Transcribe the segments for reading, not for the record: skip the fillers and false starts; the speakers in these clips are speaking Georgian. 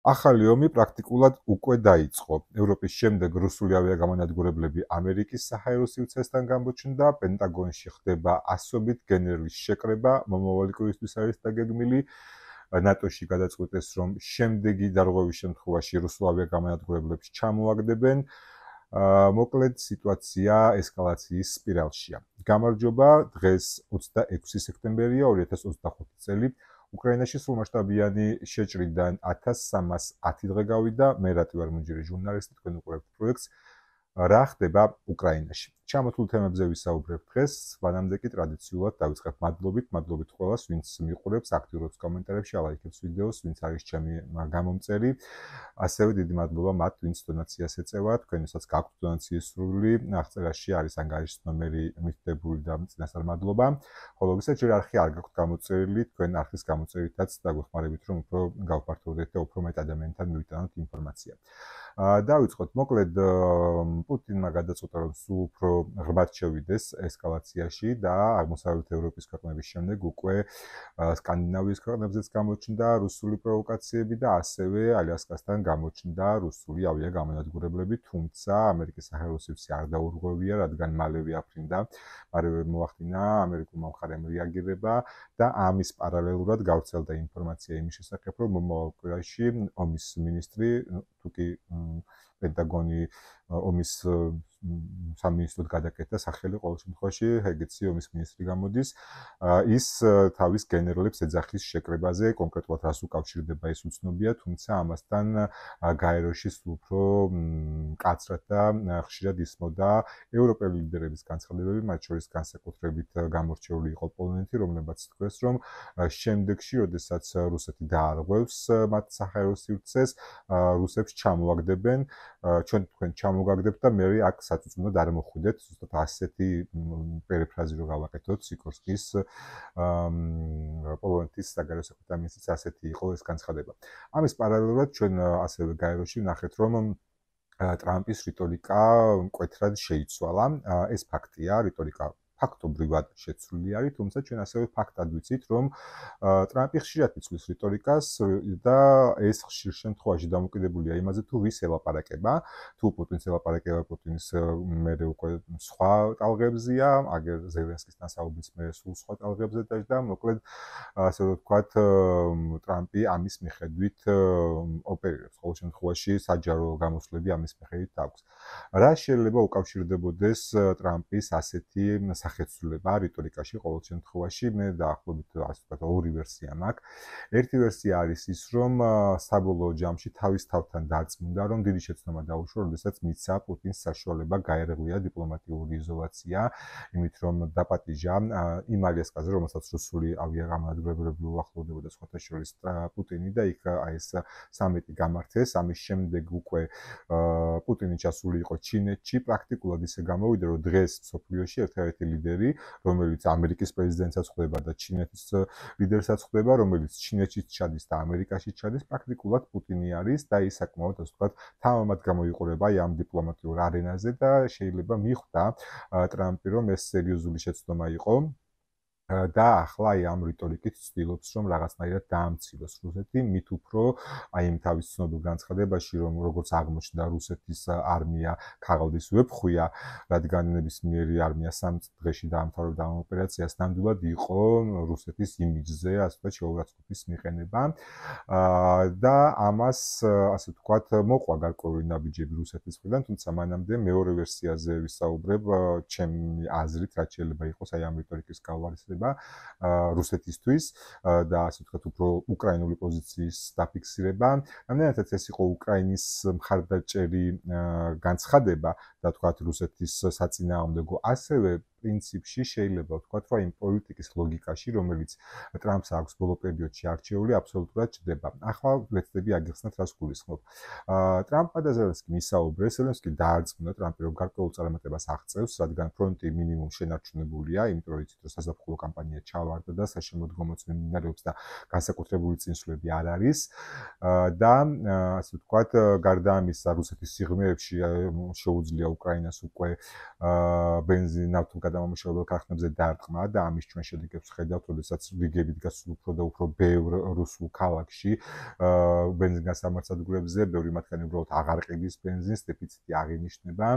ახალი ომი პრაქტიკულად უკვე დაიწყო. ევროპის შემდეგ რუსული ავიაგამონადგურებლები ამერიკის საჰაერო სივრცესთან გამოჩნდა, პენტაგონში ხდება ასობით გენერლის შეკრება, მომავალი კვირისთვის არის დაგეგმილი. ნატოში გადაწყვეტეს, რომ შემდეგი დარღვევის შემთხვევაში რუსულ ავიაგამონადგურებლებს ჩამოაგდებენ. მოკლედ სიტუაცია ესკალაციის სპირალშია. გამარჯობა, დღეს 26 სექტემბერია 2025 წელი. უკრაინაში სრულმასშტაბიანი შეჭრიდან 1310 დღე გავიდა. მე რატი ვარ მუნჯერი ჟურნალისტი, თქვენ უყურებთ პროექტს რა ხდება უკრაინაში. ჩამოთვლილ თემებზე ვისაუბრებთ დღეს, მანამდე კი ტრადიციულად დავიწყებ მადლობით ყველას, ვინც მიყურებს, აქტიურობს კომენტარებში, ალაიქებს ვიდეოს, ვინც არის ჩემი გამომწერი. ასევე დიდი მადლობა მათ, ვინც დონაციას ეწევა, თქვენისაც გაქვთ დონაციის სრული, აღწერაში არის ანგარიშის ნომერი მითითებული და წინასწარ მადლობა. ხოლო ვისაც ჯერ არხი არ გაქვთ გამოწერილი, თქვენ არხის გამოწერითაც დაგვეხმარებით, რომ უფრო გავფართოვდეთ და უფრო მეტ ადამიანთან მივიტანოთ ინფორმაცია. დავიწყოთ, მოკლედ პუტინმა გადაწყვეტა, რომ სულ უფრო ღრმად შევიდეს ესკალაციაში და აღმოსავლეთ ევროპის ქვეყნების შემდეგ უკვე სკანდინავიის ქვეყნებზეც გამოჩნდა რუსული პროვოკაციები და ასევე ალიასკასთან გამოჩნდა რუსული ავიაგამონადგურებლები, თუმცა ამერიკის საჰაერო სივრცე არ დაურღვევია, რადგან მალევე აფრინდა, მალევე მოახდინა ამერიკულმა მხარემ რეაგირება და ამის პარალელურად გავრცელდა ინფორმაცია იმის შესახებ, რომ მომავალ კვირაში ომის მინისტრი თუკი პენტაგონი ომის სამინისტროდ გადაკეთდა სახელი ყოველ შემთხვევაში ჰეგეცი ომის მინისტრი გამოდის ის თავის გენერლებს ეძახის შეკრებაზე კონკრეტულად რას უკავშირდება ის უცნობია თუმცა ამასთან გაეროში უფრო მკაცრად და ხშირად ისმოდა ევროპელი ლიდერების განცხადებები მათ შორის განსაკუთრებით გამორჩეული იყო პოლონეთი რომლებაც თქვეს რომ შემდეგში როდესაც რუსეთი დაარღვევს მათ საჰაერო სივრცეს რუსებს ჩამოაგდებენ ჩვენ თქვენ ჩამოგაგდებთ და მე აქ საწუწუნოდ არ მოხვიდეთ ზუსტად ასეთი პერიფრაზი რო გავაკეთოთ სიკორსკის პოლონეთის საგარეო საქმეთა მინისტრის ასეთი იყო ეს განცხადება. ამის პარალელურად ჩვენ ასევე გაეროში ვნახეთ რომ ტრამპის რიტორიკა მკვეთრად შეიცვალა. ეს ფაქტია, რიტორიკა ფაქტობრივად შეცვლილი არის, თუმცა ჩვენ ასევე ფაქტად ვიცით, რომ ტრამპი ხშირად იცვლის რიტორიკას და ეს ხშირ შემთხვევაში დამოკიდებულია იმაზე, თუ ვის ელაპარაკება, თუ პუტინს ელაპარაკება, პუტინის მერე უკვე სხვა ტალღებზია, აგერ ზელენსკისთან საუბრის მერე სულ სხვა ტალღებზე დაждდა, მოკლედ ასე ვთქვათ, ტრამპი ამის მიხედვით ოპერირებს, ყოველ შემთხვევაში საჯარო გამოსვლები ამის მიხედვით აქვს. რა შეიძლება უკავშირდებოდეს ტრამპის ასეთი სახეცვლილება რიტორიკაში ყოველ შემთხვევაში მე დაახლოებით ასე ვთქვათ ორი ვერსია მაქვს. ერთი ვერსია არის ის რომ საბოლოო ჯამში თავის თავთან დარწმუნდა რომ დიდი შეცდომა დაუშვა, როდესაც მიცა პუტინს საშუალება გაერღვია დიპლომატიური იზოლაცია, იმით რომ დაპატიჟა იმ ალიასკაზე, რომელსაც რუსული ავიაგამონადგურებლები უახლოვდებოდა სხვათა შორის პუტინი და იქ ეს სამიტი გამართეს. ამის შემდეგ უკვე პუტინი ჩასული იყო ჩინეთში, პრაქტიკულად ისე გამოვიდა, რომ დღეს სოფლიოში ერთ-ერთი ლიდერი, რომელიც ამერიკის პრეზიდენტსაც ხვდება და ჩინეთის ლიდერსაც ხვდება, რომელიც ჩინეთში ჩადის და ამერიკაში ჩადის, პრაქტიკულად პუტინი არის და ის საკმაოდ ასე ვთქვათ, თამამად გამოიყურება ამ დიპლომატიურ არენაზე და შეიძლება მიხვდა ტრამპი, რომ ეს სერიოზული შეცდომა იყო. და ახლა აი ამ რიტორიკით ცდილობს რომ რაღაცნაირად დაამციროს რუსეთი, მით უფრო აი იმ თავის ცნობილ განცხადებაში, რომ როგორც აღმოჩნდა რუსეთის არმია ქაღალდის ვეფხვია, რადგან ნებისმიერი არმია 3 დღეში დაამთავრებდა ამ ოპერაციას, ნამდვილად იყო რუსეთის იმიჯზე, ასე ვთქვათ, შეურაცხყოფის მიყენება. და ამას ასე ვთქვათ, მოყვა გარკვეული ნაბიჯები რუსეთის მხრიდან, თუმცა მანამდე მეორე ვერსიაზე ვისაუბრებ, ჩემი აზრით, რაც შეიძლება იყოს აი ამ რიტორიკის გავარცხება რუსეთისთვის და ასე ვთქვათ უფრო უკრაინული პოზიციის დაფიქსირება. რამდენადაც ეს იყო უკრაინის მხარდაჭერი განცხადება და ვთქვათ რუსეთის საწინააღმდეგო, ასევე პრინციპში შეიძლება ვთქვათ, რომ იმ პოლიტიკის ლოგიკაში, რომელიც ტრამპს აქვს ბოლო პერიოდში არჩეული, აბსოლუტურად ჩდება. ახლა ვეცდები აგიხსნათ, რას გულისხმობ. ტრამპმა და ზელენსკიმ ისაუბრეს, ზელენსკი დაარწმუნა ტრამპი, რომ გარკვეულ წარმატებას აღწევს, რადგან ფრონტი მინიმუმ შენარჩუნებულია, იმიტომ რომ იცით, რომ საზაფხულო კამპანია ჩავარდა და საშემოდგომო მოწმე მიმდინარეობს და განსაკუთრებული წინსვლები არ არის. და ასე ვთქვათ, გარდა ამისა, რუსეთის სიღრმეებში შეუძლია უკრაინას უკვე ბენზინ ნავთობგადასამუშავებელი გადამამუშავებელ ქარხნებზე დარტყმა და ამის ჩვენ შედეგებს ხედავთ, როდესაც რიგები დგას უფრო და უფრო ბევრ რუსულ ქალაქში ბენზინგასამარცადებლებზე, ბევრი მათგანი უბრალოდ აღარ ყიდის ბენზინს, დეფიციტი აღინიშნება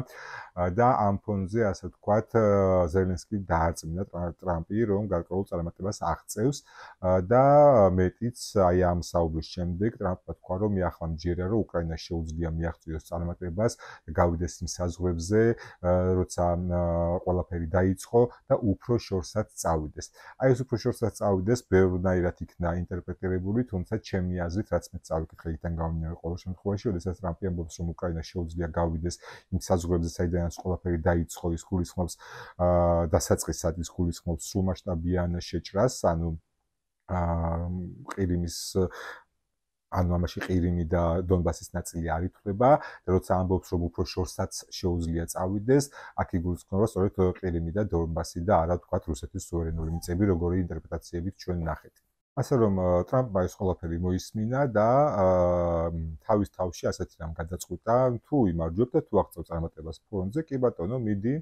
და ამ ფონზე, ასე ვთქვათ, ზელენსკი დაარწმუნა ტრამპი, რომ გარკვეულ წარმატებას აღწევს და მეტიც აი ამ საუბრის შემდეგ ტრამპმა თქვა, რომ ახლა მჯერა, რომ უკრაინას შეუძლია მიაღწიოს წარმატებას, გავიდეს იმ საზღვრებზე, როცა ყველაფერი დაიწყო და უფრო შორსაც წავიდეს. აი ეს უფრო შორსაც წავიდეს, ბევრნაირად იქნა ინტერპრეტირებული, თუმცა ჩემი აზრით, რაც მე წავიკითხე იქიდან გამომდინარე ყოველ შემთხვევაში, როდესაც ტრამპი ამბობს, რომ უკრაინას შეუძლია გავიდეს იმ საზღვრებზე, საიდანაც ყველაფერი დაიწყო, ის გულისხმობს დასაწყისად, ის გულისხმობს სრულმასშტაბიან შეჭრას, ანუ ყირიმის ამაში ყირიმი და დონბასის ნაწილი არ ითვლება და როცა ამბობს, რომ უფრო შორსაც შეუძლია წავიდეს, აქ იგულისხმება სწორედ ყირიმი და დონბასი და არა ვთქვათ რუსეთის სუვერენული მიწები, როგორი ინტერპრეტაციებით ჩვენ ნახეთ. ასე რომ ტრამპმა ეს ყველაფერი მოისმინა და თავის თავში ასეთი რამ გადაწყვიტა, თუ იმარჯვებ და თუ აღწევ წარმატებას ფრონტზე, კი ბატონო, მიდი,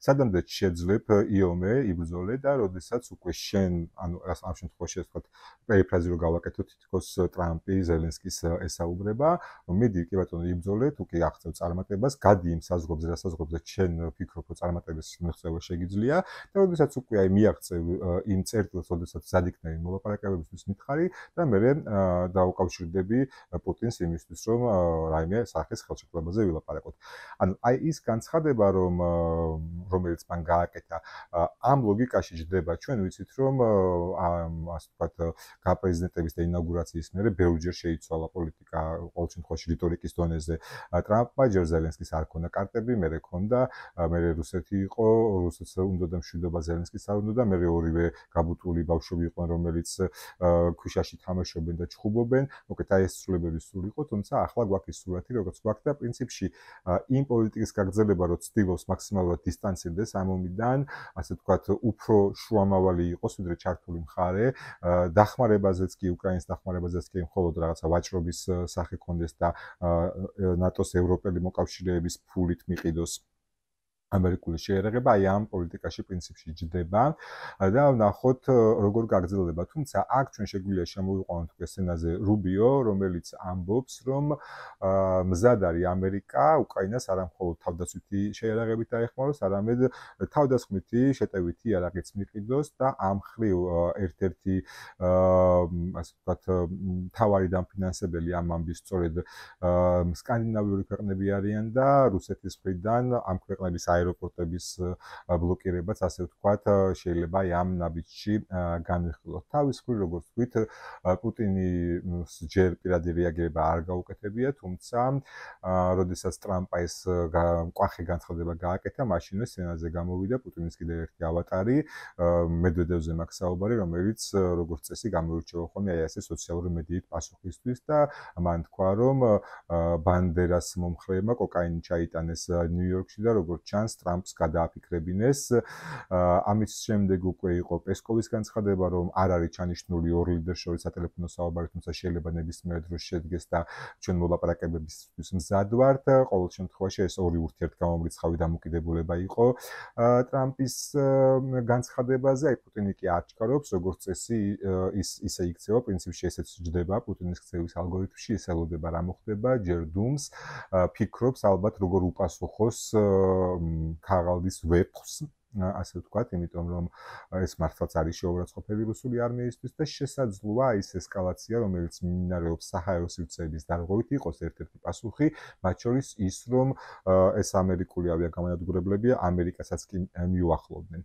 სადამდე შეძლებ იომე, იბრძოლე და როდესაც უკვე შენ, ანუ ამ შემთხვევაში ასე ვთქვათ, პერიფრაზი რო გავაკეთოთ, თითქოს ტრამპი ზელენსკის ესაუბრება, რომ მიდი, კი ბატონო, იბრძოლე, თუ კი აღწევ წარმატებას, გადი იმ საზღვრებზე, რა საზღვრებზე შენ ვფიქრობ, რომ წარმატების მიღწევა შეგიძლია და როდესაც უკვე აი მიაღწევ იმ წერტილს, როდესაც ზადიქნები მოლაპარაკებებისთვის მითხარი და მე დაუკავშირდები პუტინს იმისთვის, რომ რაიმე სახის ხელშეკრულებაზე ვილაპარაკოთ. ანუ აი ის განცხადება, რომელიც მან გააკეთა, ამ ლოგიკაში ჯდება ჩვენ ვიცით, რომ ასე ვთქვათ, გაპრეზიდენტების და ინაუგურაციის მერე ბევრჯერ შეიცვალა პოლიტიკა, ყოველ შემთხვევაში რიტორიკის დონეზე. ტრამპმა ჯერ ზელენსკის არ ქონდა კარტები, მერე ქონდა, მერე რუსეთი იყო, რუსეთს უნდა და მშვიდობა ზელენსკის არ უნდა და მერე ორივე გაბუტული ბავშვები იყვნენ, რომელიც ქვიშაში თამაშობენ და ჩხუბობენ, მოკლედ აი ეს ცვლილებები სულ იყო, თუმცა ახლა გვაქვს ის სურათი, როგორც გვაქვს და პრინციპში იმ პოლიტიკის გაგრძელება, რომ ცდილობს მაქსიმალურად დისტანცირდეს ამ ომიდან, ასე ვთქვათ, უფრო შუამავალი იყოს, ვიდრე ჩართული მხარე, დახმარებაზეც კი, უკრაინის დახმარებაზეც კი მხოლოდ რაღაცა ვაჭრობის სახე კონდეს და ნატოს ევროპელი მოკავშირეების ფულით მიყიდოს ამერიკული შეერაღება, აი ამ პოლიტიკაში პრინციპში ჯდება და ვნახოთ როგორ გაგრძელდება. თუმცა აქ ჩვენ შეგვიძლია შემოვიყვანოთ უკვე სცენაზე რუბიო, რომელიც ამბობს, რომ მზად არის ამერიკა უკრაინას არა მხოლოდ თავდაცვითი შეერაღებით დაეხმაროს, არამედ თავდასხმითი შეტევითი იარაღიც მიყიდოს და ამ მხრივ ერთ-ერთი ასე ვთქვათ მთავარი დამფინანსებელი ამ ამბის სწორედ სკანდინავიური ქვეყნები არიან და რუსეთის მხრიდან ამ ქვეყნების აეროპორტების ბლოკირებაც, ასე ვთქვათ, შეიძლება ამ ნაბიჯში განვიხილოთ. თავის მხრივ, როგორც ვთქვით, პუტინი ჯერ პირადი რეაგირება არ გაუკეთებია, თუმცა როდესაც ტრამპა ეს მკვახე განცხადება გააკეთა, მაშინვე სცენაზე გამოვიდა პუტინის კიდევ ერთი ავატარი, მედვედევზე მაქვს საუბარი, რომელიც როგორც წესი გამოირჩევა ხოლმე აი ასე სოციალური მედიით პასუხისთვის და მან თქვა, რომ ბანდერას მომხრეებმა კოკაინი ჩაიტანეს ნიუ-იორკში და როგორც ჩანს, ტრამპს გადააფიქრებინეს. ამის შემდეგ უკვე იყო პესკოვის განცხადება, რომ არ არის ჩანიშნული ორ ლიდერს შორის სატელეფონო საუბარი, თუმცა შეიძლება ნებისმიერ დროს შედგეს და ჩვენ მოლაპარაკებებისთვის მზად ვართ. ყოველ შემთხვევაში ეს ორი ურთიერთგამომრიცხავი დამოკიდებულება იყო ტრამპის განცხადებაზე. აი პუტინი კი არ ჩქარობს, როგორც წესი ისე იქცევა, პრინციპში ესეც ჯდება პუტინის ქცევის ალგორითმში, ის ელოდება რა მოხდება, ჯერ დუმს, ფიქრობს ალბათ როგორ უპასუხოს ქაღალდის ვეფხვს, ასე ვთქვათ, იმიტომ რომ ეს მართლაც არის შეურაცხყოფელი რუსული არმიისთვის და შესაძლოა ის ესკალაცია, რომელიც მიმდინარეობს საჰაერო სივრცეების დარღვევით, იყოს ერთ-ერთი პასუხი, მათ შორის ის, რომ ეს ამერიკული ავიაგამანადგურებლები ამერიკასაც კი მიუახლოვდნენ.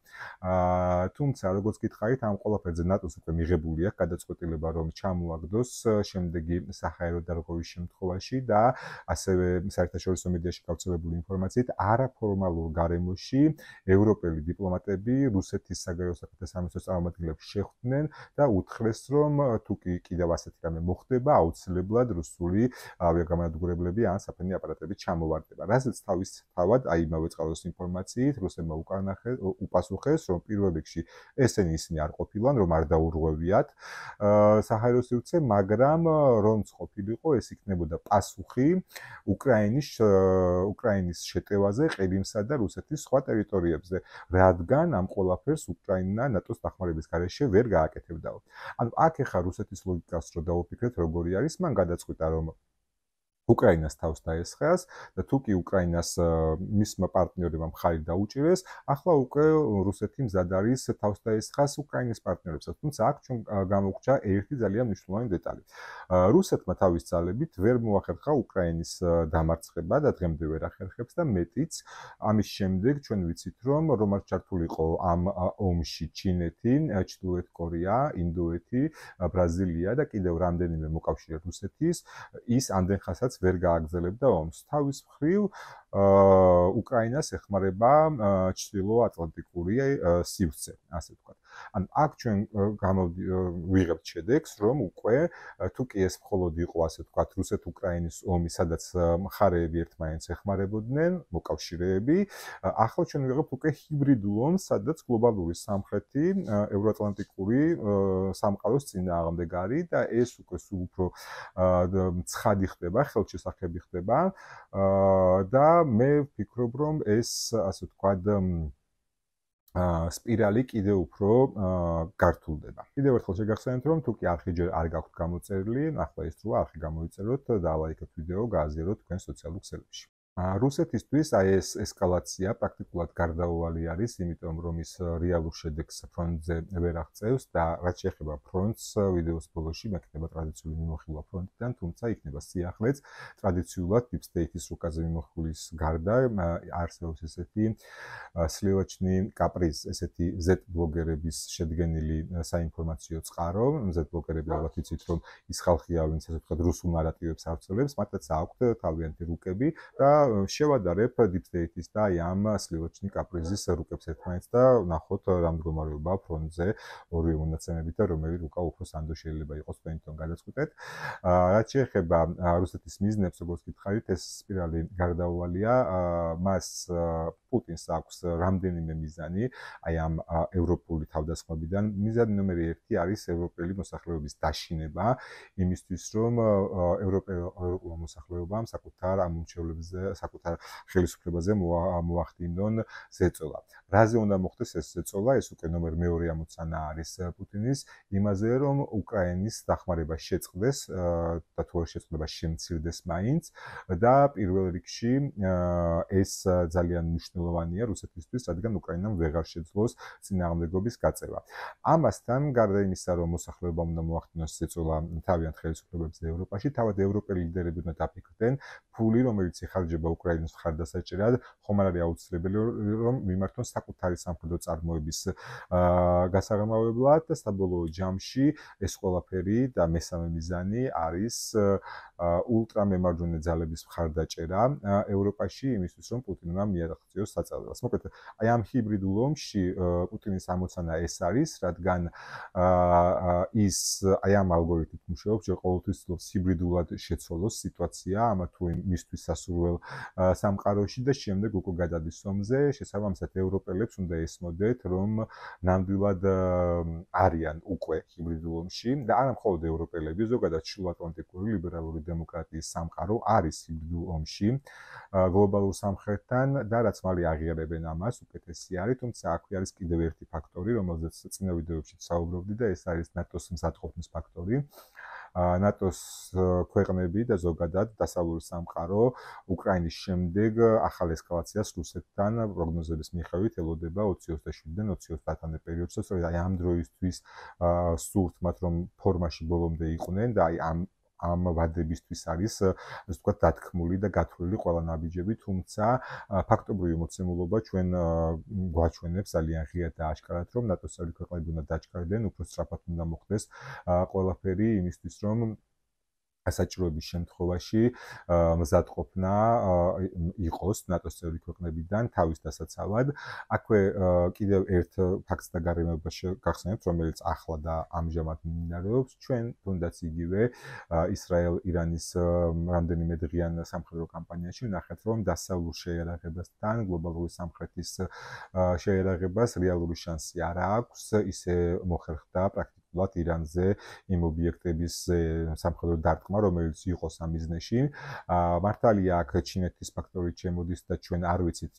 თუმცა, როგორც გითხარით, ამ ყველაფერზე ნატოს უკვე მიღებული აქვს გადაწყვეტილება, რომ ჩამოაგდოს შემდეგი საჰაერო დარღვევის შემთხვევაში და ასევე საერთაშორისო მედიაში გავრცელებული ინფორმაციით არაფორმალურ გარემოში ევროპელი დიპლომატები რუსეთის საგარეო საქმეთა სამინისტროს წარმომადგენლებს შეხვდნენ და უთხრეს, რომ თუ კი კიდევ ასეთი რამე მოხდება, აუცილებლად რუსული ავიაგამანადგურებლები ან საფრენი აპარატები ჩამოვარდება. რასაც თავისთავად აი იმავე წყაროს ინფორმაციით რუსებმა უპასუხეს, რომ პირველ რიგში ისინი არ ყოფილან, რომ არ დაურღვევიათ საჰაერო სივრცე, მაგრამ რომც ყოფილიყო, ეს იქნებოდა პასუხი უკრაინის შეტევაზე ყირიმსა და რუსეთის სხვა ტერიტორიებზე. რადგან ამ ყველაფერს უკრაინა ნატოს დახმარების გარეშე ვერ გააკეთებდაო. ანუ აქ ეხა რუსეთის ლოგიკას რო დავუფიქრეთ, როგორი არის, მან გადაწყვიტა რომ უკრაინას თავს დაესხეს და თუ კი უკრაინას მისმა პარტნიორებმა მხარი დაუჭირეს, ახლა უკვე რუსეთი მზად არის თავს დაესხას უკრაინის პარტნიორებსაც. თუმცა აქ ჩვენ გამოგვჭა ერთი ძალიან მნიშვნელოვანი დეტალი. რუსეთმა თავის ძალებით ვერ მოახერხა უკრაინის დამარცხება და დღემდე ვერ ახერხებს და მეტიც ამის შემდეგ ჩვენ ვიცით რომ რომაც ჩართული იყო ამ ომში ჩინეთი, ჩრდილოეთ კორეა, ინდოეთი, ბრაზილია და კიდევ რამდენიმე მოკავშირე რუსეთის ის ამდენ ხანსაც ვერ გააგრძელებდა ომს. თავის მხრივ უკრაინას ეხმარება ჩრდილო-ატლანტიკური სივრცე, ასე ვთქვათ. ანუ აქ ჩვენ ვიღებთ შედეგს, რომ უკვე თუ კი ეს მხოლოდ იყო, ასე ვთქვათ, რუსეთ-უკრაინის ომი, სადაც მხარეები ერთმანეთს ეხმარებოდნენ, მოკავშირეები, ახლა ჩვენ ვიღებთ უკვე ჰიბრიდულ ომს, სადაც გლობალური სამხრეთი ევროატლანტიკური სამყაროს წინააღმდეგარი და ეს უკვე სულ უფრო ცხადი ხდება, ხელშესახები ხდება და მე ვფიქრობ, რომ ეს, ასე ვთქვათ, სპირალი კიდევ უფრო გართულდება. კიდევ ერთხელ შეგახსენებთ, რომ თუ კი არხი ჯერ არ გაქვთ გამოწერილი, ახლა ის როა არხი გამოიწეროთ და ლაიქოთ ვიდეო, გააზიაროთ თქვენ სოციალურ ქსელებში. რუსეთისთვის აი ეს ესკალაცია პრაქტიკულად გარდაუვალი არის, იმიტომ რომ ის რეალურ შედეგს ფრონტზე ვერ აღწევს და რაც შეეხება ფრონტს, ვიდეოს ბოლოში მექნება ტრადიციული მიმოხილვა ფრონტიდან, თუმცა იქნება სიახლეც ტრადიციულად Deep State-ის რუკაზე მიმოხილის გარდა არსებობს ესეთი სლივაჩნი კაპრიზ, ესეთი Z ბლოგერების შედგენილი საინფორმაციო წყარო, Z ბლოგერები ალბათ იცით რომ ის ხალხია, ვინც ასე ვთქვათ, რუსულ ნარატივებს ავრცელებს, მათაც აქვთ თავიანთი რუკები და შევადარებ Deep State-ის და აი ამ სლივაჩნი კაპრიზის რუკებს ერთმანეთს და ნახოთ რა მდგომარეობაა ფრონტზე ორივე მონაცემებით და რომელი რუკა უფრო სანდო შეიძლება იყოს თქვენთან გადაწყვეტეთ. რაც შეეხება რუსეთის მიზნებს, როგორც გითხარით, ეს სპირალი გარდაუვალია, მას პუტინს აქვს რამდენიმე მიზანი, აი ამ ევროპული თავდასხმებიდან. მიზანი ნომერი 1 არის ევროპელი მოსახლეობის დაშინება, იმისთვის რომ ევროპულ მოსახლეობამ საკუთარ ამომრჩევლებზე, საკუთარ ხელისუფლებაზე მოახდინონ ზეწოლა. რაზე უნდა მოხდეს ეს ზეწოლა? ეს უკვე ნომერ 2 ამოცანა არის პუტინის, იმაზე რომ უკრაინის დახმარება შეწყდეს და თუ არ შეწყდება შემცირდეს მაინც და პირველ რიგში ეს ძალიან მნიშვნელოვანია რუსეთისთვის, რადგან უკრაინამ ვეღარ შეძლოს წინააღმდეგობის გაწევა. ამასთან გარდა იმისა, რომ მოსახლეობამ უნდა მოახდინოს ზეწოლა თავიანთ ხელისუფლებებზე ევროპაში, თავად ევროპელი ლიდერები უნდა დაფიქრდნენ, ფული, რომელიც იხარჯება უკრაინის მხარდასაჭერად, ხომ არ არის აუცილებელი რომ მიმართონ საკუთარი სამხედრო წარმოების გასაღრმავებლად და საბოლოო ჯამში ეს ყველაფერი და მესამე მიზანი არის ულტრამემარჯვენე ძალების მხარდაჭერა ევროპაში იმისთვის, რომ პუტინმა მიაღწიოს საწავლას. მოკლედ, აი ამ ჰიბრიდულ ომში პუტინის ამოცანა ეს არის, რადგან ის აი ამ ალგორითმით მუშაობს, ჯერ ყოველთვის ცდილობს ჰიბრიდულად შეცვალოს სიტუაცია, ამა თუ მისთვის სასურველ სამყაროში და შემდეგ უკვე გადადის ომზე. შესაბამისად, ევროპელებს უნდა ესმოდეთ, რომ ნამდვილად არიან უკვე ჰიბრიდულ ომში და არა მხოლოდ ევროპელები, ზოგადად ჩრდილოატლანტიკური ლიბერალური დემოკრატიის სამყარო არის ჰიბრიდულ ომში გლობალურ სამხრეთთან და რაც მალე აღიარებენ ამას, უკეთესი არის, თუმცა აქვე არის კიდევ ერთი ფაქტორი, რომელზეც წინა ვიდეოებში საუბრობდი და ეს არის ნატოს მზადყოფნის ფაქტორი. ნატოს ქვეყნები და ზოგადად დასავლური სამყარო უკრაინის შემდეგ ახალ ესკალაციას რუსეთთან პროგნოზების მიხედვით ელოდება 2027-დან 2030-მდე პერიოდში, სწორედ აი ამ დროისთვის სურთ მათ რომ ფორმაში ბოლომდე იყვნენ და აი ამ ვადებისთვის არის, ასე ვთქვათ, დათქმული და გათვლილი ყველა ნაბიჯები, თუმცა ფაქტობრივი მოცემულობა ჩვენ გვაჩვენებს ძალიან ღიად და აშკარად, რომ ნატოს წევრი ქვეყნები უნდა დაჩქარდნენ, უფრო სწრაფად უნდა მოხდეს ყველაფერი იმისთვის, რომ საჭიროების შემთხვევაში მზადყოფნა იყოს ნატოს წევრი ქვეყნებიდან თავის დასაცავად. აქვე კიდევ ერთ ფაქტს და გარემოებას გახსენებთ, რომელიც ახლა და ამჟამად მიმდინარეობს. ჩვენ თუნდაც იგივე ისრაელ-ირანის რამდენიმე დღიან სამხედრო კამპანიაში ვნახეთ, რომ დასავლურ შეიარაღებასთან გლობალური სამხრეთის შეიარაღებას რეალური შანსი არ აქვს, ისე მოხერხდა პრაქტიკულად პრაქტიკულად ირანზე იმ ობიექტების სამხედრო დარტყმა, რომელიც იყო სამიზნეში. მართალია აქ ჩინეთის ფაქტორი შემოდის და ჩვენ არ ვიცით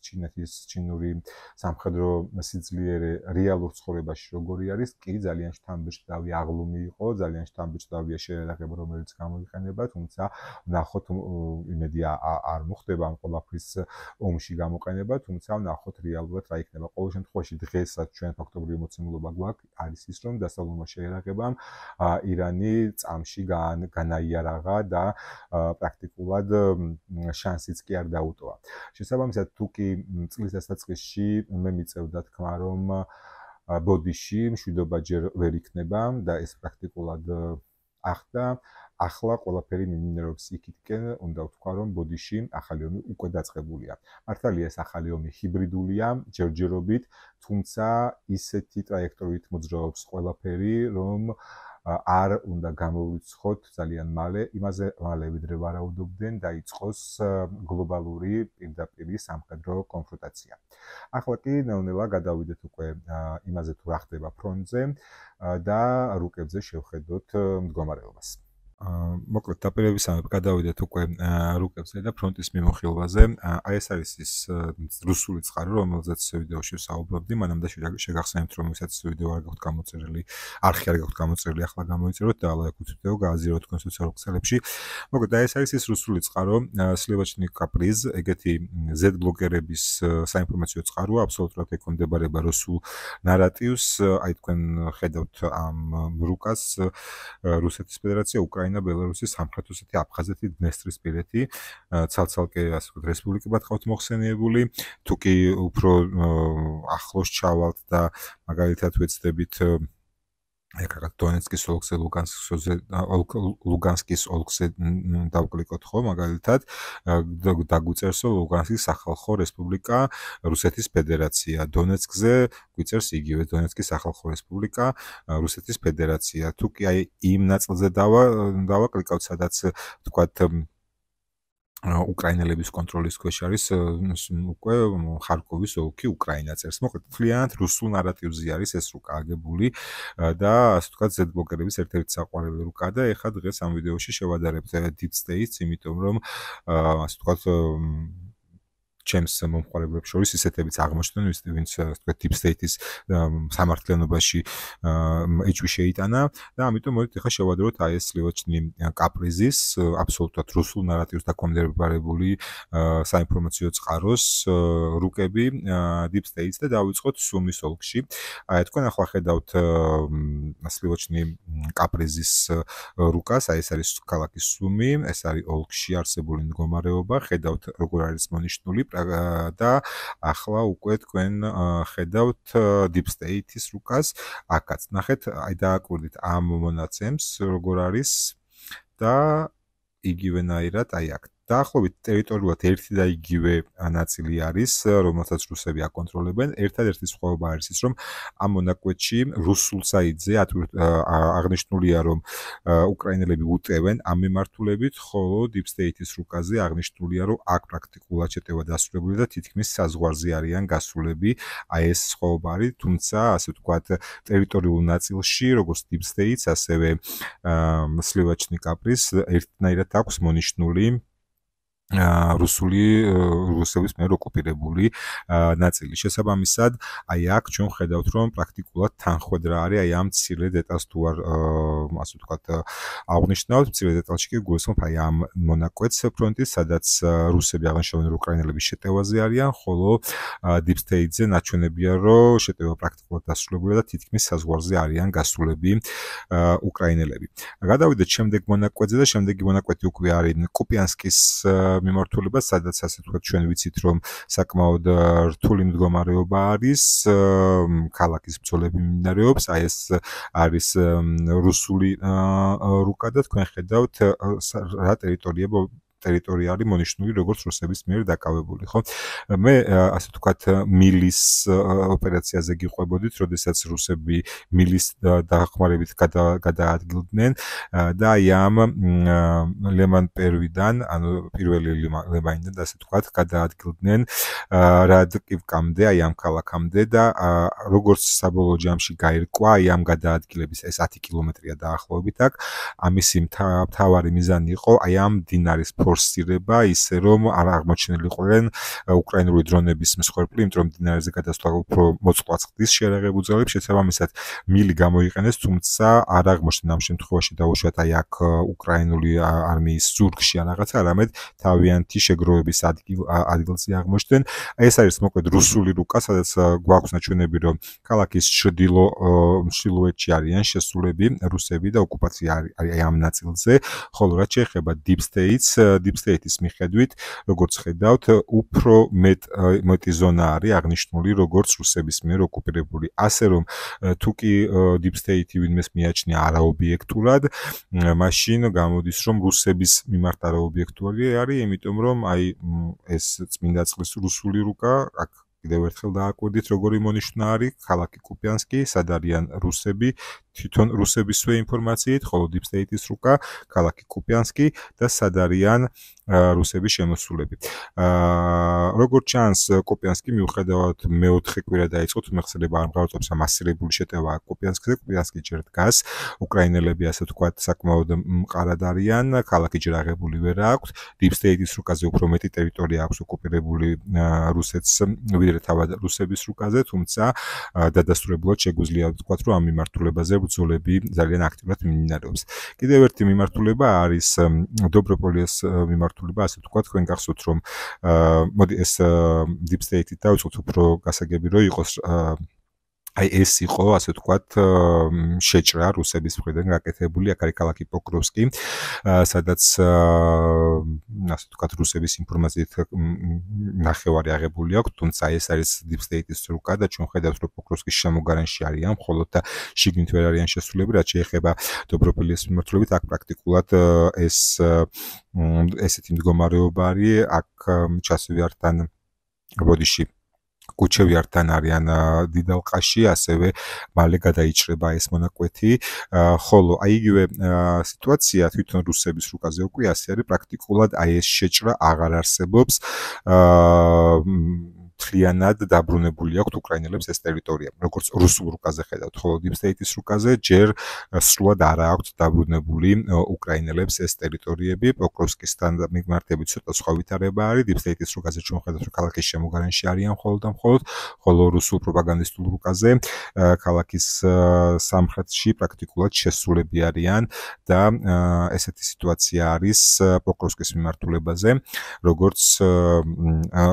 ჩინური სამხედრო სიძლიერე რეალურ ცხოვრებაში როგორი არის. კი, ძალიან შთამბეჭდავი აღლუმი იყო, ძალიან შთამბეჭდავია შეერაღება, რომელიც გამოიყენება, თუმცა ვნახოთ, იმედი არ მოხდება ამ ყველაფრის ომში გამოყენება, თუმცა ვნახოთ რეალურად რა იქნება. ყოველ შემთხვევაში დღესაც ჩვენ ფაქტობრივი მოცემულობა გვაქვს, არის ის, რომ დასავლურმა შეერაღებამ ირანი წამში განაიარაღა და პრაქტიკულად შანსიც კი არ დაუტოვა. შესაბამისად, თუ კი წლის დასაწყისში მე მიწევდა თქმა, რომ ბოდიში მშვიდობა ჯერ ვერ იქნება და ეს პრაქტიკულად ახდა. ახლა ყველაფერი მიმინერობს იქითკენ, უნდა ვთქვა, რომ ბოდიში ახალი ომი უკვე დაწყებულია. მართალია ეს ახალი ომი ჰიბრიდულია, ჯერჯერობით, თუმცა ისეთი ტრაექტორიით მოძრაობს ყველაფერი, რომ არ უნდა გამოვრიცხოთ ძალიან მალე, იმაზე მალე ვიდრე ვარაუდობდნენ, დაიწყოს გლობალური პირდაპირი სამხედრო კონფრონტაცია. ახლა კი ნელ-ნელა გადავიდეთ უკვე იმაზე თუ რა ხდება ფრონტზე და რუკებზე შევხედოთ მდგომარეობას. მოკლედ დაპირებისამებრ გადავიდეთ უკვე რუკებზე და ფრონტის მიმოხილვაზე. აი ეს არის ის რუსული წყარო, რომელზეც ვიდეოში ვსაუბრობდი. მანამდე შეგახსენებთ, რომ ვისაც ვიდეო არ გაქვთ გამოწერილი, არხი არ გაქვთ გამოწერილი, ახლა გამოიწეროთ და ლაიქით ვიდეო, გააზიაროთ თქვენ სოციალურ ქსელებში. მოკლედ აი ეს არის ის რუსული წყარო, სლივაჩნიკ კაპრიზ, ეგეთი Z ბლოგერების საინფორმაციო წყაროა, აბსოლუტურად ექვემდებარება რუსულ ნარატივს. აი თქვენ ხედავთ ამ რუკას, რუსეთის ფედერაცია, უკრაინა, ბელარუსი, სამხრეთ ოსეთი, აფხაზეთი, დნესტრისპირეთი, ცალ-ცალკე ასე ვთქვათ, რესპუბლიკებად ყავთ მოხსენიებული. თუ კი უფრო ახლოს ჩავალთ და მაგალითად ვეცდებით ეკაკ დონეცკის ოლქზე, ლუგანსკის ოლქზე დავკლიკოთ ხო, მაგალითად დაგვიწერს ლუგანსკის სახალხო რესპუბლიკა, რუსეთის ფედერაცია. დონეცკზე გვიწერს იგივე დონეცკის სახალხო რესპუბლიკა, რუსეთის ფედერაცია. თუ კი აი იმ ნაწილზე დავაკლიკავთ, სადაც ვთქვათ უკრაინელების კონტროლის ქვეშ არის უკვე ხარკოვის ოლქი, უკრაინა წერს. მოკლედ, მთლიანად რუსულ ნარატივზე არის ეს რუკა აგებული და ასე ვთქვათ, Z ბლოგერების ერთ-ერთი საყვარელი რუკა და ეხლა დღეს ამ ვიდეოში შევადარებთ Deep State-ს, იმიტომ რომ ასე ვთქვათ ჩემს მომხმარებლებს შორის ისეთებიც აღმოჩნდნენ, ვინც ვთქვათ Deep State-ის სამართლიანობაში ეჭვი შეიტანა და ამიტომ მოდით ახლა შევადაროთ აი ეს სლივაჩნი კაპრიზის აბსოლუტურად რუსულ ნარატივს დაქვემდებარებული საინფორმაციო წყაროს რუკები Deep State-ს და დავიწყოთ სუმის ოლქში. აი თქვენ ახლა ხედავთ სლივაჩნი კაპრიზის რუკას, აი ეს არის ქალაქი სუმი, ეს არის ოლქში არსებული მდგომარეობა, ხედავთ როგორ არის მონიშნული და ახლა უკვე თქვენ ხედავთ Deep State-ის რუკას, აქაც ნახეთ, აი დააკვირდით ამ მონაცემს, როგორ არის და იგივენაირად აი აქ. დაახლოებით ტერიტორიულად ერთი და იგივე ნაწილი არის, რომელსაც რუსები აკონტროლებენ. ერთადერთი სხვაობა არის ის, რომ ამ მონაკვეთში რუსულ საიტზე აღნიშნულია, რომ უკრაინელები უტევენ ამ მიმართულებით, ხოლო Deep State-ის რუკაზე აღნიშნულია, რომ აქ პრაქტიკულად შეტევა დასრულებული და თითქმის საზღვარზე არიან გასულები. აი ეს სხვაობა არის, თუმცა ასე ვთქვათ, ტერიტორიულ ნაწილში, როგორც Deep State-ს, ასევე სლივაჩნი კაპრის ერთნაირად აქვს მონიშნული რუსების მიერ ოკუპირებული ნაწილი. შესაბამისად, აი აქ ჩვენ ხედავთ, რომ პრაქტიკულად თანხვედრა არის აი ამ მცირე დეტალს თუ არ ასე ვთქვათ აღნიშნავთ, მცირე დეტალში კი გულისხმობ აი ამ მონაკვეთს ფრონტის, სადაც რუსები აღნიშნავენ, რომ უკრაინელები შეტევაზე არიან, ხოლო Deep State-ზე ნაჩვენებია, რომ შეტევა პრაქტიკულად დასრულებულია და თითქმის საზღვარზე არიან გასულები უკრაინელები. გადავიდეთ შემდეგ მონაკვეთზე და შემდეგი მონაკვეთი უკვე არის კუპიანსკის მიმართულება, სადაც ასე ვთქვათ, ჩვენ ვიცით, რომ საკმაოდ რთული მდგომარეობა არის, ქალაქის ბრძოლები მიმდინარეობს, აი ეს არის რუსული რუკა და თქვენ ხედავთ რა ტერიტორია არის მონიშნული როგორც რუსების მიერ დაკავებული, ხო? მე ასე ვთქვათ, მილის ოპერაციაზე გიყვებოდით, როდესაც რუსები მილის დახმარებით გადაადგილდნენ და აი ამ ლემან პერვიდან, ანუ პირველი ლემანიდან, ასე ვთქვათ, გადაადგილდნენ რადკივკამდე, აი ამ ქალაქამდე და როგორც საბოლოო ჯამში გაირკვა, აი ამ გადაადგილების ეს 10 კილომეტრია დაახლოებით აქ, ამისი მთავარი მიზანი იყო აი ამ მდინარის ფორსირება, ისე რომ არ აღმოჩენილიყვნენ უკრაინული დრონების მსხვერპლი, იმიტომ რომ მდინარეზე გადასვლა უფრო მოწყვლას ხდის შეერაღებულ ძალებს, შესაბამისად მილი გამოიყენეს, თუმცა არ აღმოჩნდა ამ შემთხვევაში დაუშვათ აი აქ უკრაინული არმიის ზურგში ან რაღაცა, არამედ თავიანთი შეგროვების ადგილზე აღმოჩნდნენ. ეს არის მოკლედ რუსული რუკა, სადაც გვაქვს ნაჩვენები, რომ ქალაქის ჩრდილოეთში არიან შესულები რუსები და ოკუპაცია არის ამ ნაწილზე, ხოლო რაც შეეხება Deep State-ის მიხედვით, როგორც ხედავთ, უფრო მეტი ზონა არის აღნიშნული როგორც რუსების მიერ ოკუპირებული. ასე რომ თუ კი Deep State-ი ვინმეს მიაჩნია არაობიექტურად, მაშინ გამოდის, რომ რუსების მიმართ არაობიექტური არის, იმიტომ რომ აი ეს წმინდა წყლის რუსული რუკა აქ კიდევ ერთხელ დააკვირდით, როგორი მონიშნა არის ქალაქი კუპიანსკი, სად არიან რუსები, თვითონ რუსებისვე ინფორმაციით, ხოლო Deep State-ის რუკა ქალაქი კუპიანსკი და სად არიან რუსების შემოსულები. როგორც ჩანს, კუპიანსკი მიუხედავად მეოთხე კვირა დაიწყო, მეხსიერება არ მღარწობს მასირებული შეტევა კუპიანსკზე, კუპიანსკი ჯერ დგას, უკრაინელები ასე ვთქვათ საკმაოდ მყარად არიან, ქალაქი ჯერ აღებული ვერ აქვს, Deep State-ის რუკაზე უფრო მეტი ტერიტორია აქვს ოკუპირებული რუსეთს, ვიდრე თავად რუსების რუკაზე, თუმცა დადასტურებლად შეგვიძლია ვთქვათ, რომ ამ მიმართულებაზე ბრძოლები ძალიან აქტიურად მიმდინარეობს. კიდევ ერთი მიმართულება არის დობროპოლიეს მიმართულება, ასე ვთქვათ, თქვენ გახსოვთ, რომ მოდი ეს Deep State-ით დავიწყოთ, უფრო გასაგები რო იყოს აი ეს იყო, ასე ვთქვათ, შეჭრა რუსების მხრიდან გაკეთებული, აქ არის ქალაქი პოკროვსკი, სადაც ასე ვთქვათ, რუსების ინფორმაციით ნახევარი აღებული აქვს, თუმცა ეს არის Deep State-ის რუკა და ჩვენ ხედავთ, რომ პოკროვსკის შემოგარენში არიან მხოლოდ და შიგნით ვერ არიან შესულები, რაც შეეხება დობროპოლიეს მიმართულებით, აქ პრაქტიკულად ესეთი მდგომარეობა არის, აქ ჩასვიართან ბოდიში კუჩევიართან არიან დიდალყაში, ასევე მალე გადაიჭრება ეს მონაკვეთი, ხოლო აი იგივე სიტუაცია თვითონ რუსების რუკაზე უკვე ასე არის, პრაქტიკულად აი ეს შეჭრა აღარ არსებობს, მთლიანად დაბრუნებული აქვს უკრაინელებს ეს ტერიტორია, როგორც რუსულ რუკაზე ხედავთ, ხოლო Deep State-ის რუკაზე ჯერ სრულად არ აქვს დაბრუნებული უკრაინელებს ეს ტერიტორიები, პოკროვსკისთან მიმართებით ცოტა სხვა ვითარება არის, Deep State-ის რუკაზე ჩვენ ხედავთ, რომ ქალაქის შემოგარენში არიან მხოლოდ და მხოლოდ, ხოლო რუსულ პროპაგანდისტულ რუკაზე ქალაქის სამხრეთში პრაქტიკულად შესულები არიან და ესეთი სიტუაცია არის პოკროვსკის მიმართულებაზე, როგორც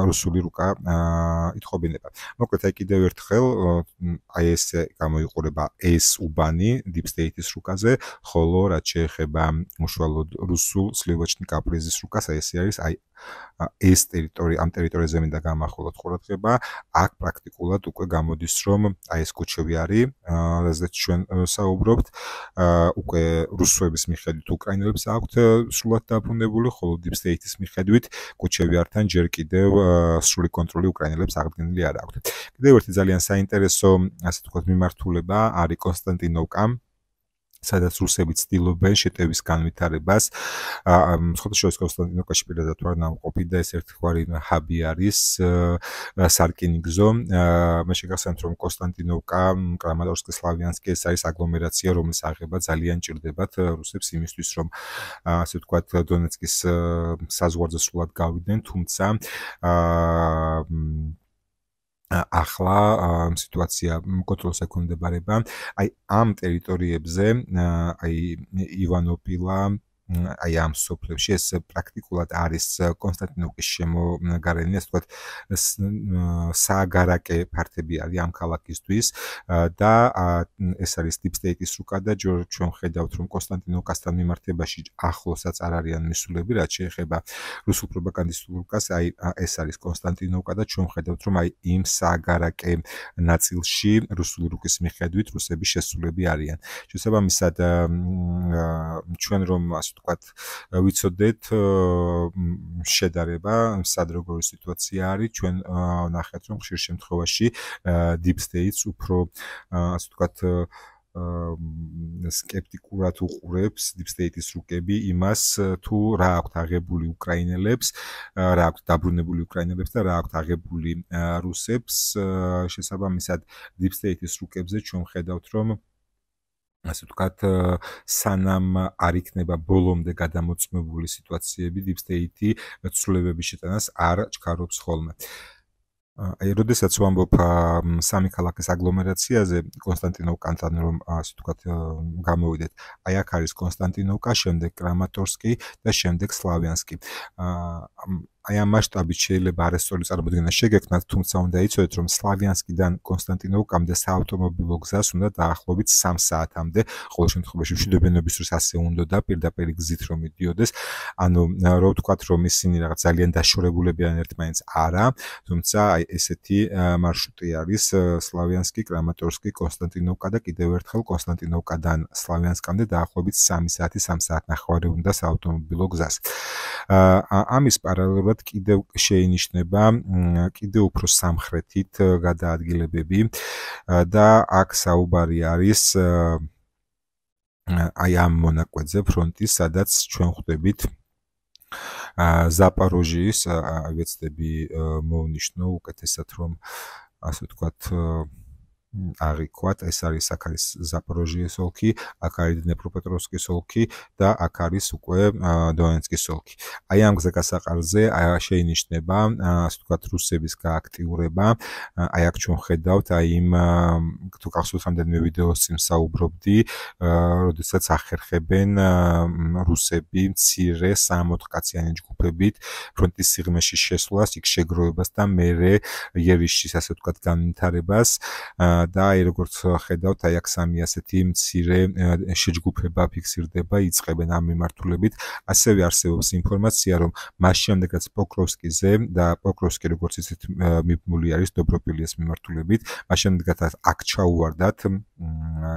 რუსული რუკა ითხოვინება. მოკლედ აი კიდევ ერთხელ აი ეს გამოიყურება ეს უბანი Deep State-ის რუკაზე, ხოლო რაც შეეხება უშუალოდ რუსულ სლივოჩნი კაპრიზის რუკას, აი ესე არის აი ეს ტერიტორია, ამ ტერიტორიაზე მინდა გამახვილოთ ყურადღება, აქ პრაქტიკულად უკვე გამოდის, რომ აი ეს კუჩები არის, რაზეც ჩვენ საუბრობთ, უკვე რუსების მიხედვით უკრაინელებს აქვთ სრულად დაბრუნებული, ხოლო Deep State-ის მიხედვით კუჩევიართან ჯერ კიდევ სრული კონტროლი უკრაინელებს აღდგენილი არ აქვთ. კიდევ ერთი ძალიან საინტერესო, ასე ვთქვათ, მიმართულება არის კონსტანტინოვკა, სადაც რუსები ცდილობენ შეტევის განვითარებას. სხვადასხვა კონსტანტინოვკაში პირადად ვარ ნამყოფი და ეს ერთგვარი ჰაბი არის, სარკინიგზო. მე შეგახსენებთ, რომ კონსტანტინოვკა, კრამატორსკი, სლავიანსკი ეს არის აგლომერაცია, რომლის აღება ძალიან ჭირდებათ რუსებს იმისთვის, რომ ასე ვთქვათ, დონეცკის საზღვარზე სრულად გავიდნენ, თუმცა ახლა სიტუაცია კონტროლს ექვემდებარება. აი ამ ტერიტორიებზე, აი ივანოპილა, აი ამ სოფლებში ეს პრაქტიკულად არის კონსტანტინოვკის შემოგარენი, ასე ვთქვათ, სააგარაკე ფართები არის ამ ქალაქისთვის და ეს არის Deep State-ის რუკა და ჩვენ ხედავთ, რომ კონსტანტინოვკასთან მიმართებაში ახლოსაც არ არიან მისულები, რაც შეეხება რუსულ პროპაგანდისტულ რუკას, აი ეს არის კონსტანტინოვკა და ჩვენ ხედავთ, რომ აი იმ სააგარაკე ნაწილში რუსული რუკის მიხედვით რუსები შესულები არიან. შესაბამისად, ჩვენ რომ ასე ვთქვათ, ვიცოდეთ შედარება სად როგორი სიტუაცია არის, ჩვენ ნახეთ რომ ხშირ შემთხვევაში deep states უფრო ასე ვთქვათ სკეპტიკურად უყურებს deep state-ის რუკები იმას თუ რა აქვთ აღებული უკრაინელებს, რა აქვთ დაბრუნებული უკრაინელებს და რა აქვთ აღებული რუსებს. შესაბამისად deep state-ის რუკებზე ჩვენ ხედავთ რომ ასე ვთქვათ სანამ არ იქნება ბოლომდე გადამოწმებული სიტუაციები deep state-ი ცვლილებების შეტანას არ ჩქარობს ხოლმე. აი, როდესაც ვამბობ სამი ქალაქის აგლომერაციაზე, კონსტანტინოვკასთან რომ ასე ვთქვათ გამოვიდეთ, აი აქ არის კონსტანტინოვკა, შემდეგ კრამატორსკი და შემდეგ სლავიანსკი. აი ამ მასშტაბით შეიძლება არასწორი წარმოდგენა შეგექმნათ, თუმცა უნდა იცოდეთ, რომ სლავიანსკიდან კონსტანტინოვკამდე საავტომობილო გზას უნდა დაახლოებით 3 საათამდე, ყოველ შემთხვევაში მშვიდობიანობის დროს ასე უნდა პირდაპირ გზით რომ მიდიოდეს. ანუ რო ვთქვათ, რომ ისინი რაღაც ძალიან დაშორებულები არიან ერთმანეთს, არა, თუმცა აი ესეთი მარშრუტი არის სლავიანსკი, კრამატორსკი, კონსტანტინოვკა და კიდევ ერთხელ კონსტანტინოვკიდან სლავიანსკამდე დაახლოებით 3 საათი, 3 საათნახევარი უნდა საავტომობილო გზას. ამის პარალელურად კიდევ შეინიშნება კიდევ უფრო სამხრეთით გადაადგილებები და აქ საუბარი არის აი ამ მონაკვეთზე ფრონტის, სადაც ჩვენ ხვდებით ზაპოროჟიის, ვეცდები მოვნიშნო უკეთესად რომ ასე ვთქვათ აღიქვათ, ეს არის აქ არის ზაპოროჟიეს ოლქი, აქ არის დნეპროპეტროვსკის ოლქი და აქ არის უკვე დონეცკის ოლქი. აი ამ გზაგასაყარზე შეინიშნება ასე ვთქვათ რუსების გააქტიურება. აი აქ ჩვენ ხედავთ აი იმ თუ გახსოვთ რამდენიმე ვიდეოს წინ საუბრობდი, როდესაც ახერხებენ რუსები მცირე 3-4 კაციანი ჯგუფებით ფრონტის სიღრმეში შესვლას, იქ შეგროვებას და მერე იერიშის ასე ვთქვათ განვითარებას. და აი როგორც ხედავთ, აი აქ სამი ასეთი მცირე შეჯგუფება ფიქსირდება, იწყებენ ამ მიმართულებით. ასევე არსებობს ინფორმაცია, რომ მას შემდეგაც პოკროვსკიზე და პოკროვსკი როგორც ისეთ მიბმული არის დობროპილიეს მიმართულებით, მას შემდეგაც აქ ჩაუვარდათ,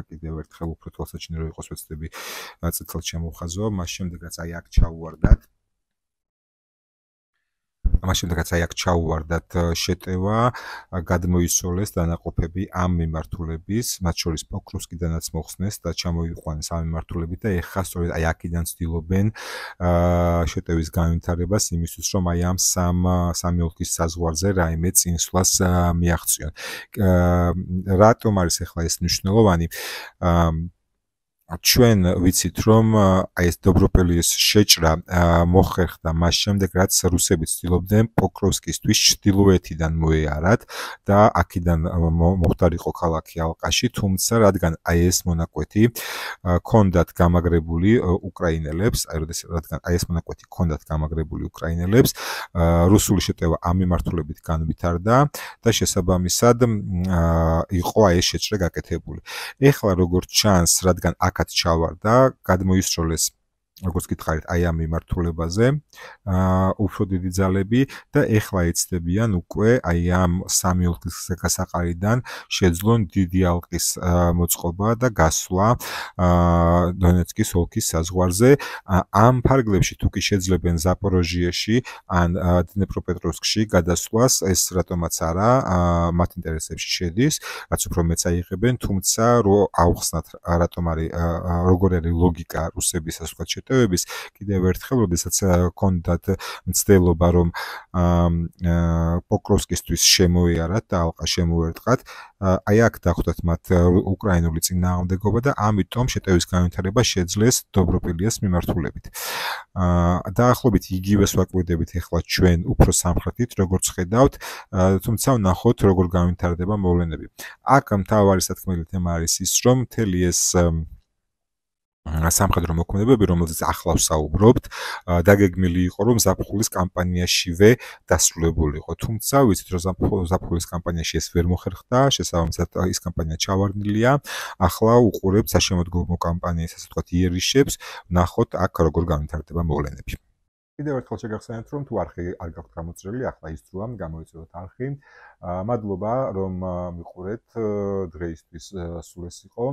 კიდევ ერთხელ უფრო თვალსაჩინო რო იყოს ვეცდები წითლად შემოვხაზო, მას შემდეგაც აი აქ ჩაუვარდათ შეტევა, გადმოისროლეს დანაყოფები ამ მიმართულების, მათ შორის პოკროვსკიდანაც მოხსნეს და ჩამოიყვანეს ამ მიმართულებით და ეხლა სწორედ აი აქედან ცდილობენ შეტევის განვითარებას იმისთვის, რომ აი ამ სამი ოლქის საზღვარზე რაიმე წინსვლას მიაღწიონ. რატომ არის ეხლა ეს მნიშვნელოვანი? ჩვენ ვიცით რომ აი ეს დობროპილიეს შეჭრა მოხერხდა მას შემდეგ რაც რუსები ცდილობდნენ პოკროვსკისთვის ჩრდილოეთიდან მოეარათ და აქედან მოხდარიყო ქალაქი ალყაში, თუმცა რადგან აი ეს მონაკვეთი ქონდათ გამაგრებული უკრაინელებს, რუსული შეტევა ამ მიმართულებით განვითარდა და შესაბამისად იყო აი ეს შეჭრა გაკეთებული. ეხლა როგორც ჩანს, რადგან აქაც ჩავარდა, გადმოისროლეს როგორც გითხარით, აი ამ მიმართულებაზე უფრო დიდი ძალები და ეხლა ეცდებიან უკვე აი ამ სამი ოლქის გასაყარიდან შეძლონ დიდი ალყის მოწყობა და გასვლა დონეცკის ოლქის საზღვარზე. ამ ფარგლებში თუ კი შეძლებენ ზაპოროჟიაში ან დნეპროპეტროვსკში გადასვლას, ეს რატომაც არა მათ ინტერესებში შედის, რაც უფრო მეც აიღებენ, თუმცა რო ავხსნათ რატომ არის როგორ არის ლოგიკა რუსების ასე ვთქვათ შეტევების, კიდევ ერთხელ, როდესაც ჰქონდათ მცდელობა, რომ პოკროვსკისთვის შემოიარათ და ალყა შემოერტყათ, აი აქ დახვდათ მათ უკრაინული წინააღმდეგობა და ამიტომ შეტევის განვითარება შეძლეს დობროპილიეს მიმართულებით. დაახლოებით იგივეს ვაკვირდებით ეხლა ჩვენ უფრო სამხრეთით, როგორც ხედავთ, თუმცა ვნახოთ როგორ განვითარდება მოვლენები. აქ მთავარი სათქმელი თემა არის ის, რომ მთელი ეს სამხედრო მოქმედებები, რომელზეც ახლა ვსაუბრობთ, დაგეგმილი იყო, რომ ზაფხულის კამპანიაშივე დასრულებული იყო. თუმცა ვიცით, რომ ზაფხულის კამპანიაში ეს ვერ მოხერხდა, შესაბამისად ის კამპანია ჩავარდნილია. ახლა უყურებთ საშემოდგომო კამპანიის, ასე ვთქვათ, იერიშებს, ვნახოთ აქ როგორ განვითარდება მოვლენები. კიდევ ერთხელ შეგახსენებთ, რომ თუ არხი არ გაქვთ გამოწერილი, ახლა ის დროა გამოიწვიოთ არხი. მადლობა, რომ მიყურეთ დღეისთვის სულ ეს იყო.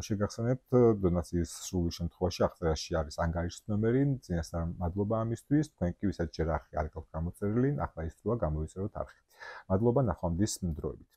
შეგახსენებთ დონაციის სრული შემთხვევაში აღწერაში არის ანგარიშის ნომერი, წინასწარ მადლობა ამისთვის, თქვენ კი ვისაც ჯერ არხი არ გაქვთ გამოწერილი, ახლა ის როა გამოვიწეროთ არხი. მადლობა ნახვამდის დროებით.